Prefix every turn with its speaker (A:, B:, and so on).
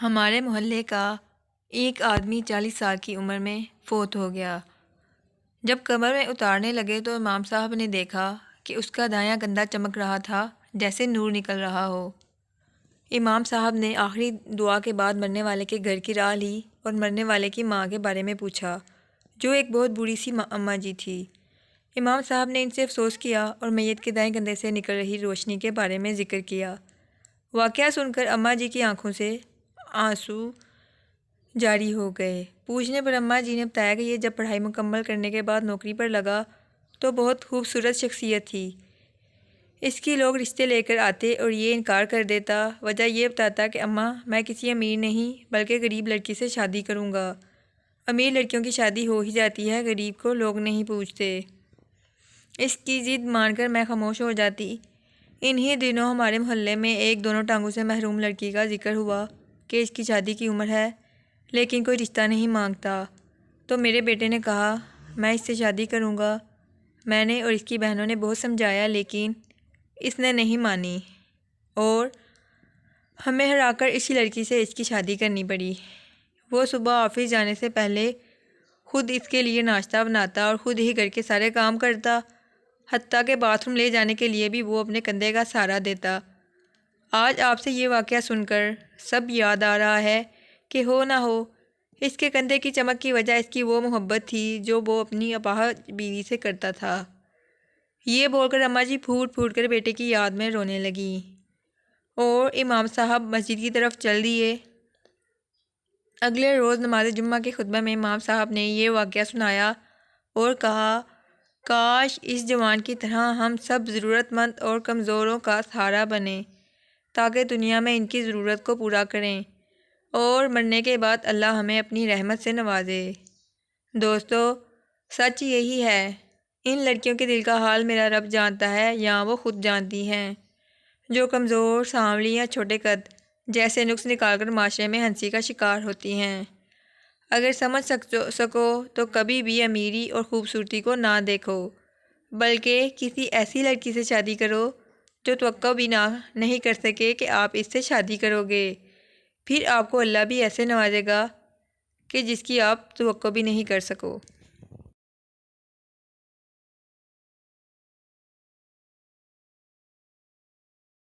A: ہمارے محلے کا ایک آدمی 40 سال کی عمر میں فوت ہو گیا۔ جب قبر میں اتارنے لگے تو امام صاحب نے دیکھا کہ اس کا دایاں کندھا چمک رہا تھا جیسے نور نکل رہا ہو۔ امام صاحب نے آخری دعا کے بعد مرنے والے کے گھر کی راہ لی اور مرنے والے کی ماں کے بارے میں پوچھا، جو ایک بہت بوڑھی سی اماں جی تھی۔ امام صاحب نے ان سے افسوس کیا اور میت کے دائیں کندھے سے نکل رہی روشنی کے بارے میں ذکر کیا۔ واقعہ سن کر اماں جی کی آنکھوں سے آنسو جاری ہو گئے۔ پوچھنے پر اماں جی نے بتایا کہ یہ جب پڑھائی مکمل کرنے کے بعد نوکری پر لگا تو بہت خوبصورت شخصیت تھی۔ اس کی لوگ رشتے لے کر آتے اور یہ انکار کر دیتا۔ وجہ یہ بتاتا کہ اماں، میں کسی امیر نہیں بلکہ غریب لڑکی سے شادی کروں گا۔ امیر لڑکیوں کی شادی ہو ہی جاتی ہے، غریب کو لوگ نہیں پوچھتے۔ اس کی ضد مان کر میں خاموش ہو جاتی۔ انہی دنوں ہمارے محلے میں ایک دونوں ٹانگوں سے محروم لڑکی کا ذکر ہوا کہ اس کی شادی کی عمر ہے لیکن کوئی رشتہ نہیں مانگتا، تو میرے بیٹے نے کہا میں اس سے شادی کروں گا۔ میں نے اور اس کی بہنوں نے بہت سمجھایا لیکن اس نے نہیں مانی اور ہمیں ہرا کر اسی لڑکی سے اس کی شادی کرنی پڑی۔ وہ صبح آفس جانے سے پہلے خود اس کے لیے ناشتہ بناتا اور خود ہی گھر کے سارے کام کرتا، حتیٰ کہ باتھ روم لے جانے کے لیے بھی وہ اپنے کندھے کا سہارا دیتا۔ آج آپ سے یہ واقعہ سن کر سب یاد آ رہا ہے کہ ہو نہ ہو اس کے کندھے کی چمک کی وجہ اس کی وہ محبت تھی جو وہ اپنی اپاہج بیوی سے کرتا تھا۔ یہ بول کر اماں جی پھوٹ پھوٹ کر بیٹے کی یاد میں رونے لگی اور امام صاحب مسجد کی طرف چل دیے۔ اگلے روز نماز جمعہ کے خطبہ میں امام صاحب نے یہ واقعہ سنایا اور کہا کاش اس جوان کی طرح ہم سب ضرورت مند اور کمزوروں کا سہارا بنیں تاکہ دنیا میں ان کی ضرورت کو پورا کریں اور مرنے کے بعد اللہ ہمیں اپنی رحمت سے نوازے۔ دوستو، سچ یہی ہے، ان لڑکیوں کے دل کا حال میرا رب جانتا ہے یا وہ خود جانتی ہیں، جو کمزور، سانولی یا چھوٹے قد جیسے نقص نکال کر معاشرے میں ہنسی کا شکار ہوتی ہیں۔ اگر سمجھ سکو تو کبھی بھی امیری اور خوبصورتی کو نہ دیکھو، بلکہ کسی ایسی لڑکی سے شادی کرو جو توقع بھی نہیں کر سکے کہ آپ اس سے شادی کرو گے، پھر آپ کو اللہ بھی ایسے نوازے گا کہ جس کی آپ توقع بھی نہیں کر سکو۔